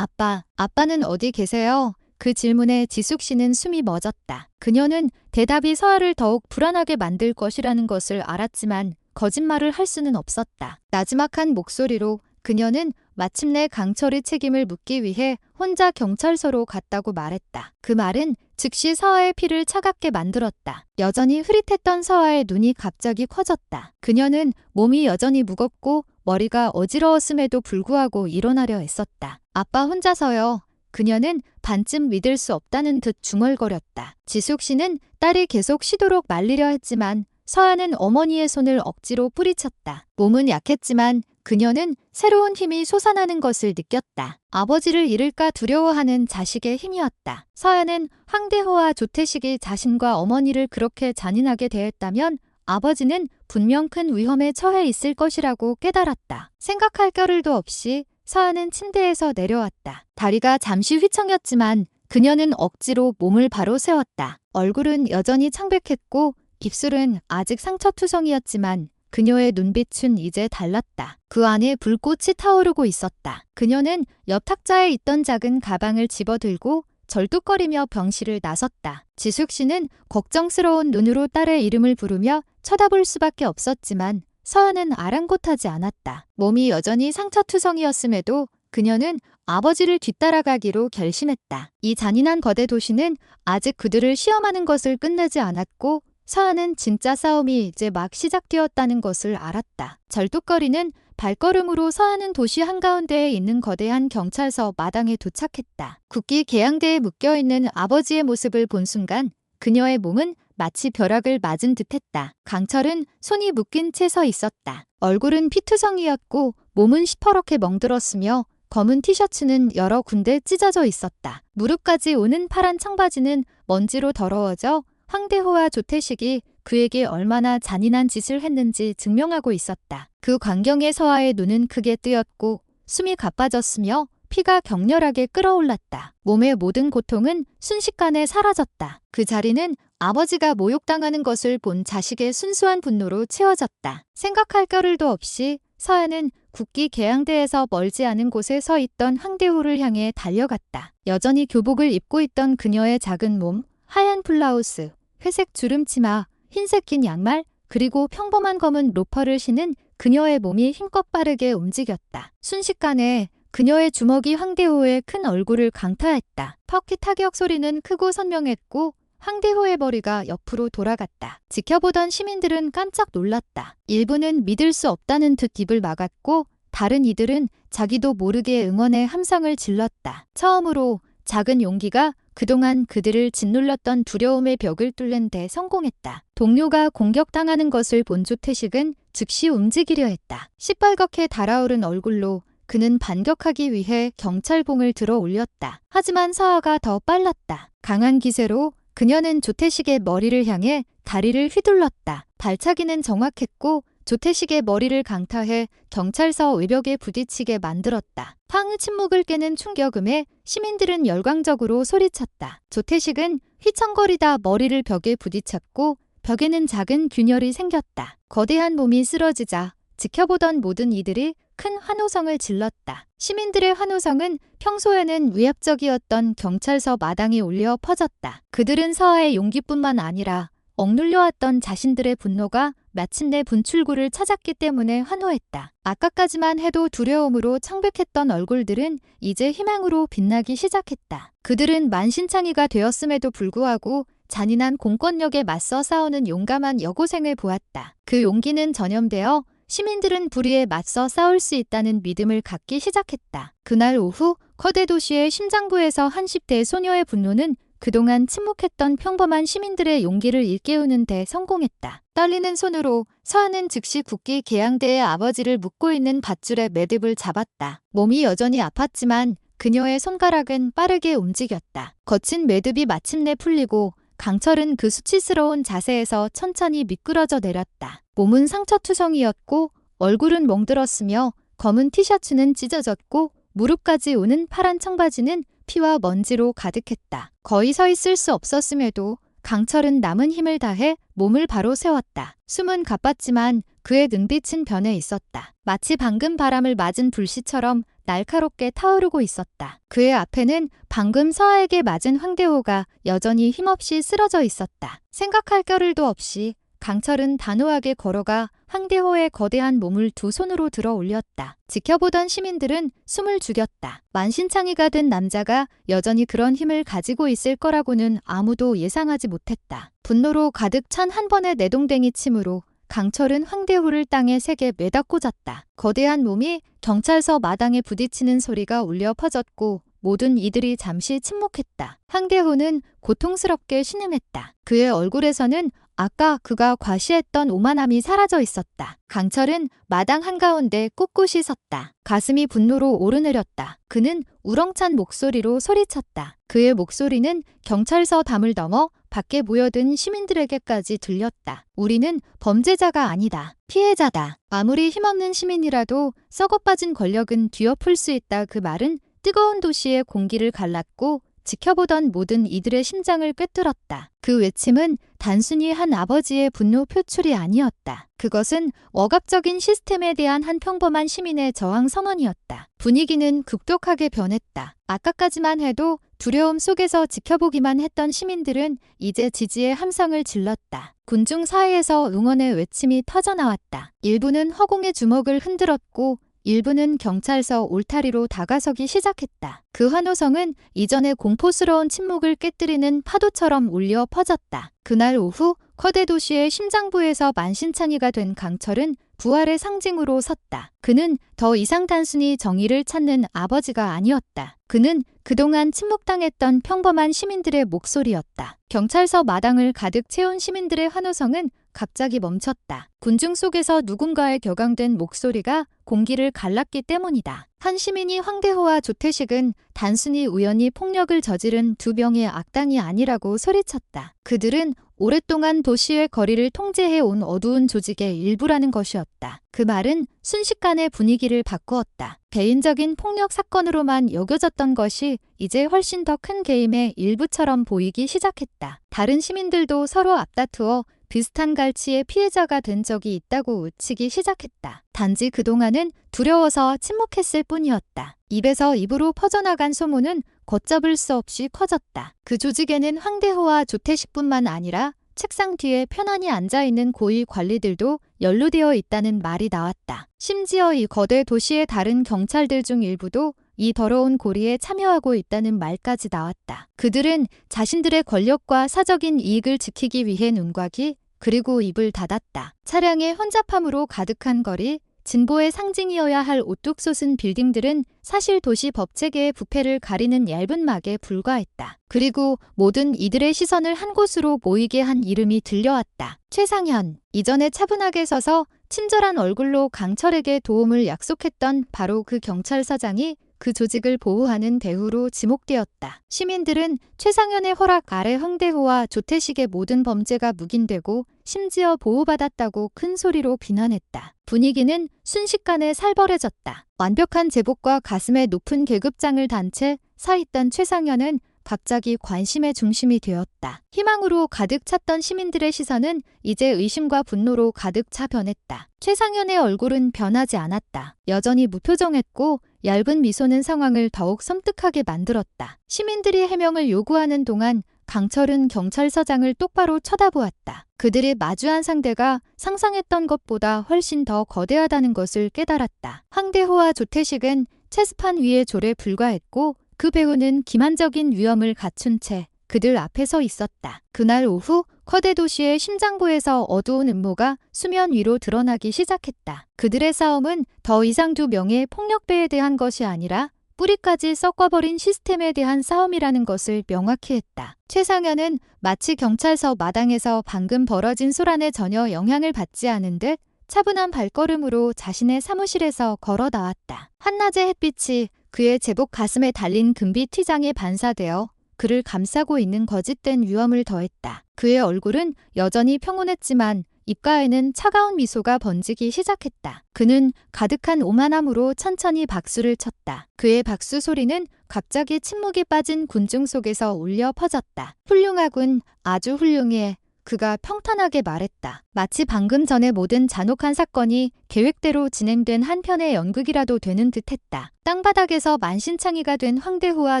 아빠는 어디 계세요? 그 질문에 지숙 씨는 숨이 멎었다. 그녀는 대답이 서아를 더욱 불안하게 만들 것이라는 것을 알았지만 거짓말을 할 수는 없었다. 나지막한 목소리로 그녀는 마침내 강철의 책임을 묻기 위해 혼자 경찰서로 갔다고 말했다. 그 말은 즉시 서아의 피를 차갑게 만들었다. 여전히 흐릿했던 서아의 눈이 갑자기 커졌다. 그녀는 몸이 여전히 무겁고 머리가 어지러웠음에도 불구하고 일어나려 애썼다. 아빠 혼자서요. 그녀는 반쯤 믿을 수 없다는 듯 중얼거렸다. 지숙 씨는 딸이 계속 쉬도록 말리려 했지만 서아는 어머니의 손을 억지로 뿌리쳤다. 몸은 약했지만 그녀는 새로운 힘이 솟아나는 것을 느꼈다. 아버지를 잃을까 두려워하는 자식의 힘이었다. 서아는 황대호와 조태식이 자신과 어머니를 그렇게 잔인하게 대했다면 아버지는 분명 큰 위험에 처해 있을 것이라고 깨달았다. 생각할 겨를도 없이 서아는 침대에서 내려왔다. 다리가 잠시 휘청였지만 그녀는 억지로 몸을 바로 세웠다. 얼굴은 여전히 창백했고 입술은 아직 상처투성이었지만 그녀의 눈빛은 이제 달랐다. 그 안에 불꽃이 타오르고 있었다. 그녀는 옆 탁자에 있던 작은 가방을 집어들고 절뚝거리며 병실을 나섰다. 지숙 씨는 걱정스러운 눈으로 딸의 이름을 부르며 쳐다볼 수밖에 없었지만 서아는 아랑곳하지 않았다. 몸이 여전히 상처투성이었음에도 그녀는 아버지를 뒤따라가기로 결심했다. 이 잔인한 거대 도시는 아직 그들을 시험하는 것을 끝내지 않았고 서아는 진짜 싸움이 이제 막 시작되었다는 것을 알았다. 절뚝거리는 발걸음으로 서아는 도시 한가운데에 있는 거대한 경찰서 마당에 도착했다. 굳기 개양대에 묶여있는 아버지의 모습을 본 순간 그녀의 몸은 마치 벼락을 맞은 듯했다. 강철은 손이 묶인 채 서 있었다. 얼굴은 피투성이었고 몸은 시퍼렇게 멍들었으며 검은 티셔츠는 여러 군데 찢어져 있었다. 무릎까지 오는 파란 청바지는 먼지로 더러워져 황대호와 조태식이 그에게 얼마나 잔인한 짓을 했는지 증명하고 있었다. 그 광경에 서아의 눈은 크게 뜨였고 숨이 가빠졌으며 피가 격렬하게 끓어올랐다. 몸의 모든 고통은 순식간에 사라졌다. 그 자리는 아버지가 모욕당하는 것을 본 자식의 순수한 분노로 채워졌다. 생각할 겨를도 없이 서아는 국기 개항대에서 멀지 않은 곳에 서 있던 황대호를 향해 달려갔다. 여전히 교복을 입고 있던 그녀의 작은 몸, 하얀 블라우스, 회색 주름치마, 흰색 긴 양말, 그리고 평범한 검은 로퍼를 신은 그녀의 몸이 힘껏 빠르게 움직였다. 순식간에 그녀의 주먹이 황대호의 큰 얼굴을 강타했다. 터키 타격 소리는 크고 선명했고 황대호의 머리가 옆으로 돌아갔다. 지켜보던 시민들은 깜짝 놀랐다. 일부는 믿을 수 없다는 듯 입을 막았고 다른 이들은 자기도 모르게 응원의 함성을 질렀다. 처음으로 작은 용기가 그동안 그들을 짓눌렀던 두려움의 벽을 뚫는 데 성공했다. 동료가 공격당하는 것을 본 조태식은 즉시 움직이려 했다. 시뻘겋게 달아오른 얼굴로 그는 반격하기 위해 경찰봉을 들어 올렸다. 하지만 서아가 더 빨랐다. 강한 기세로 그녀는 조태식의 머리를 향해 다리를 휘둘렀다. 발차기는 정확했고 조태식의 머리를 강타해 경찰서 외벽에 부딪히게 만들었다. 황의 침묵을 깨는 충격음에 시민들은 열광적으로 소리쳤다. 조태식은 휘청거리다 머리를 벽에 부딪혔고 벽에는 작은 균열이 생겼다. 거대한 몸이 쓰러지자 지켜보던 모든 이들이 큰 환호성을 질렀다. 시민들의 환호성은 평소에는 위압적이었던 경찰서 마당에 울려 퍼졌다. 그들은 서아의 용기뿐만 아니라 억눌려왔던 자신들의 분노가 마침내 분출구를 찾았기 때문에 환호했다. 아까까지만 해도 두려움으로 청백했던 얼굴들은 이제 희망으로 빛나기 시작했다. 그들은 만신창이가 되었음에도 불구하고 잔인한 공권력에 맞서 싸우는 용감한 여고생을 보았다. 그 용기는 전염되어 시민들은 불의에 맞서 싸울 수 있다는 믿음을 갖기 시작했다. 그날 오후 거대 도시의 심장부에서 한 10대 소녀의 분노는 그동안 침묵했던 평범한 시민들의 용기를 일깨우는 데 성공했다. 떨리는 손으로 서아는 즉시 국기 개항대의 아버지를 묶고 있는 밧줄에 매듭을 잡았다. 몸이 여전히 아팠지만 그녀의 손가락은 빠르게 움직였다. 거친 매듭이 마침내 풀리고 강철은 그 수치스러운 자세에서 천천히 미끄러져 내렸다. 몸은 상처투성이었고 얼굴은 멍들었으며 검은 티셔츠는 찢어졌고 무릎까지 오는 파란 청바지는 피와 먼지로 가득했다. 거의 서 있을 수 없었음에도 강철은 남은 힘을 다해 몸을 바로 세웠다. 숨은 가빴지만 그의 눈빛은 변해 있었다. 마치 방금 바람을 맞은 불씨처럼 날카롭게 타오르고 있었다. 그의 앞에는 방금 서아에게 맞은 황대호가 여전히 힘없이 쓰러져 있었다. 생각할 겨를도 없이 강철은 단호하게 걸어가 황대호의 거대한 몸을 두 손으로 들어 올렸다. 지켜보던 시민들은 숨을 죽였다. 만신창이가 된 남자가 여전히 그런 힘을 가지고 있을 거라고는 아무도 예상하지 못했다. 분노로 가득 찬 한 번의 내동댕이 침으로 강철은 황대호를 땅에 세게 매다 꽂았다. 거대한 몸이 경찰서 마당에 부딪히는 소리가 울려 퍼졌고 모든 이들이 잠시 침묵했다. 황대호는 고통스럽게 신음했다. 그의 얼굴에서는 아까 그가 과시했던 오만함이 사라져 있었다. 강철은 마당 한가운데 꿋꿋이 섰다. 가슴이 분노로 오르내렸다. 그는 우렁찬 목소리로 소리쳤다. 그의 목소리는 경찰서 담을 넘어 밖에 모여든 시민들에게까지 들렸다. 우리는 범죄자가 아니다. 피해자다. 아무리 힘없는 시민이라도 썩어빠진 권력은 뒤엎을 수 있다. 그 말은 뜨거운 도시의 공기를 갈랐고 지켜보던 모든 이들의 심장을 꿰뚫었다. 그 외침은 단순히 한 아버지의 분노 표출이 아니었다. 그것은 억압적인 시스템에 대한 한 평범한 시민의 저항 선언이었다. 분위기는 급격하게 변했다. 아까까지만 해도 두려움 속에서 지켜보기만 했던 시민들은 이제 지지의 함성을 질렀다. 군중 사이에서 응원의 외침이 터져나왔다. 일부는 허공의 주먹을 흔들었고 일부는 경찰서 울타리로 다가서기 시작했다. 그 환호성은 이전의 공포스러운 침묵을 깨뜨리는 파도처럼 울려 퍼졌다. 그날 오후 거대 도시의 심장부에서 만신창이가 된 강철은 부활의 상징으로 섰다. 그는 더 이상 단순히 정의를 찾는 아버지가 아니었다. 그는 그동안 침묵당했던 평범한 시민들의 목소리였다. 경찰서 마당을 가득 채운 시민들의 환호성은 갑자기 멈췄다. 군중 속에서 누군가의 격앙된 목소리가 공기를 갈랐기 때문이다. 한 시민이 황대호와 조태식은 단순히 우연히 폭력을 저지른 두 명의 악당이 아니라고 소리쳤다. 그들은 오랫동안 도시의 거리를 통제해온 어두운 조직의 일부라는 것이었다. 그 말은 순식간에 분위기를 바꾸었다. 개인적인 폭력 사건으로만 여겨졌던 것이 이제 훨씬 더 큰 게임의 일부처럼 보이기 시작했다. 다른 시민들도 서로 앞다투어 비슷한 갈치의 피해자가 된 적이 있다고 외치기 시작했다. 단지 그동안은 두려워서 침묵했을 뿐이었다. 입에서 입으로 퍼져나간 소문은 걷잡을 수 없이 커졌다. 그 조직에는 황대호와 조태식뿐만 아니라 책상 뒤에 편안히 앉아있는 고위 관리들도 연루되어 있다는 말이 나왔다. 심지어 이 거대 도시의 다른 경찰들 중 일부도 이 더러운 고리에 참여하고 있다는 말까지 나왔다. 그들은 자신들의 권력과 사적인 이익을 지키기 위해 눈과 귀 그리고 입을 닫았다. 차량의 혼잡함으로 가득한 거리, 진보의 상징이어야 할 오뚝 솟은 빌딩들은 사실 도시 법체계의 부패를 가리는 얇은 막에 불과했다. 그리고 모든 이들의 시선을 한 곳으로 모이게 한 이름이 들려왔다. 최상현. 이전에 차분하게 서서 친절한 얼굴로 강철에게 도움을 약속했던 바로 그 경찰서장이 그 조직을 보호하는 대우로 지목되었다. 시민들은 최상현의 허락 아래 황대호와 조태식의 모든 범죄가 묵인되고 심지어 보호받았다고 큰 소리로 비난했다. 분위기는 순식간에 살벌해졌다. 완벽한 제복과 가슴에 높은 계급장을 단 채 서 있던 최상현은 갑자기 관심의 중심이 되었다. 희망으로 가득 찼던 시민들의 시선은 이제 의심과 분노로 가득 차 변했다. 최상현의 얼굴은 변하지 않았다. 여전히 무표정했고 얇은 미소는 상황을 더욱 섬뜩하게 만들었다. 시민들이 해명을 요구하는 동안 강철은 경찰서장을 똑바로 쳐다보았다. 그들이 마주한 상대가 상상했던 것보다 훨씬 더 거대하다는 것을 깨달았다. 황대호와 조태식은 체스판 위에 졸에 불과했고 그 배우는 기만적인 위엄을 갖춘 채 그들 앞에 서 있었다. 그날 오후 거대 도시의 심장부에서 어두운 음모가 수면 위로 드러나기 시작했다. 그들의 싸움은 더 이상 두 명의 폭력배에 대한 것이 아니라 뿌리까지 썩어버린 시스템에 대한 싸움이라는 것을 명확히 했다. 최상현은 마치 경찰서 마당에서 방금 벌어진 소란에 전혀 영향을 받지 않은 듯 차분한 발걸음으로 자신의 사무실에서 걸어 나왔다. 한낮의 햇빛이 그의 제복 가슴에 달린 금빛 티장에 반사되어 그를 감싸고 있는 거짓된 위험을 더했다. 그의 얼굴은 여전히 평온했지만 입가에는 차가운 미소가 번지기 시작했다. 그는 가득한 오만함으로 천천히 박수를 쳤다. 그의 박수 소리는 갑자기 침묵에 빠진 군중 속에서 울려 퍼졌다. 훌륭하군, 아주 훌륭해. 그가 평탄하게 말했다. 마치 방금 전의 모든 잔혹한 사건이 계획대로 진행된 한 편의 연극이라도 되는 듯했다. 땅바닥에서 만신창이가 된 황대호와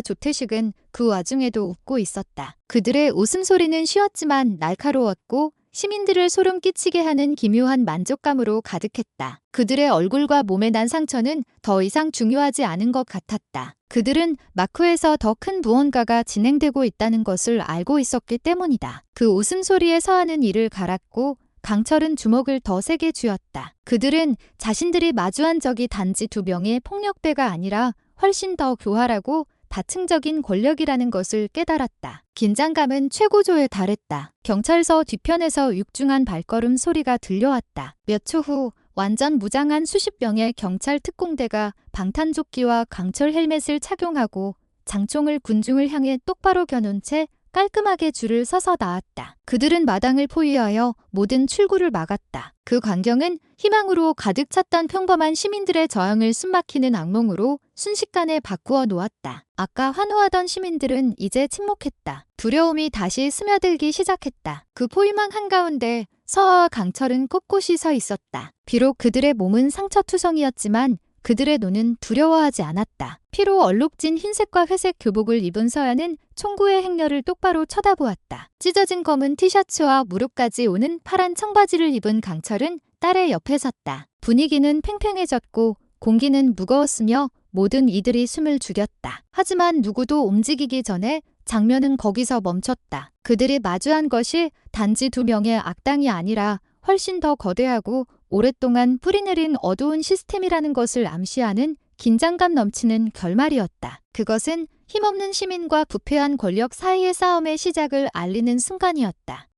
조태식은 그 와중에도 웃고 있었다. 그들의 웃음소리는 쉬었지만 날카로웠고 시민들을 소름 끼치게 하는 기묘한 만족감으로 가득했다. 그들의 얼굴과 몸에 난 상처는 더 이상 중요하지 않은 것 같았다. 그들은 마크에서 더 큰 무언가가 진행되고 있다는 것을 알고 있었기 때문이다. 그 웃음소리에 서하는 이를 갈았고 강철은 주먹을 더 세게 쥐었다. 그들은 자신들이 마주한 적이 단지 두 명의 폭력배가 아니라 훨씬 더 교활하고 다층적인 권력이라는 것을 깨달았다. 긴장감은 최고조에 달했다. 경찰서 뒤편에서 육중한 발걸음 소리가 들려왔다. 몇 초 후 완전 무장한 수십 명의 경찰 특공대가 방탄조끼와 강철 헬멧을 착용하고 장총을 군중을 향해 똑바로 겨눈 채 깔끔하게 줄을 서서 나왔다. 그들은 마당을 포위하여 모든 출구를 막았다. 그 광경은 희망으로 가득 찼던 평범한 시민들의 저항을 숨막히는 악몽으로 순식간에 바꾸어 놓았다. 아까 환호하던 시민들은 이제 침묵했다. 두려움이 다시 스며들기 시작했다. 그 포위망 한가운데 서아와 강철은 꼿꼿이 서 있었다. 비록 그들의 몸은 상처투성이었지만 그들의 눈은 두려워하지 않았다. 피로 얼룩진 흰색과 회색 교복을 입은 서야는 총구의 행렬을 똑바로 쳐다보았다. 찢어진 검은 티셔츠와 무릎까지 오는 파란 청바지를 입은 강철은 딸의 옆에 섰다. 분위기는 팽팽해졌고 공기는 무거웠으며 모든 이들이 숨을 죽였다. 하지만 누구도 움직이기 전에 장면은 거기서 멈췄다. 그들이 마주한 것이 단지 두 명의 악당이 아니라 훨씬 더 거대하고 오랫동안 뿌리내린 어두운 시스템이라는 것을 암시하는 긴장감 넘치는 결말이었다. 그것은 힘없는 시민과 부패한 권력 사이의 싸움의 시작을 알리는 순간이었다.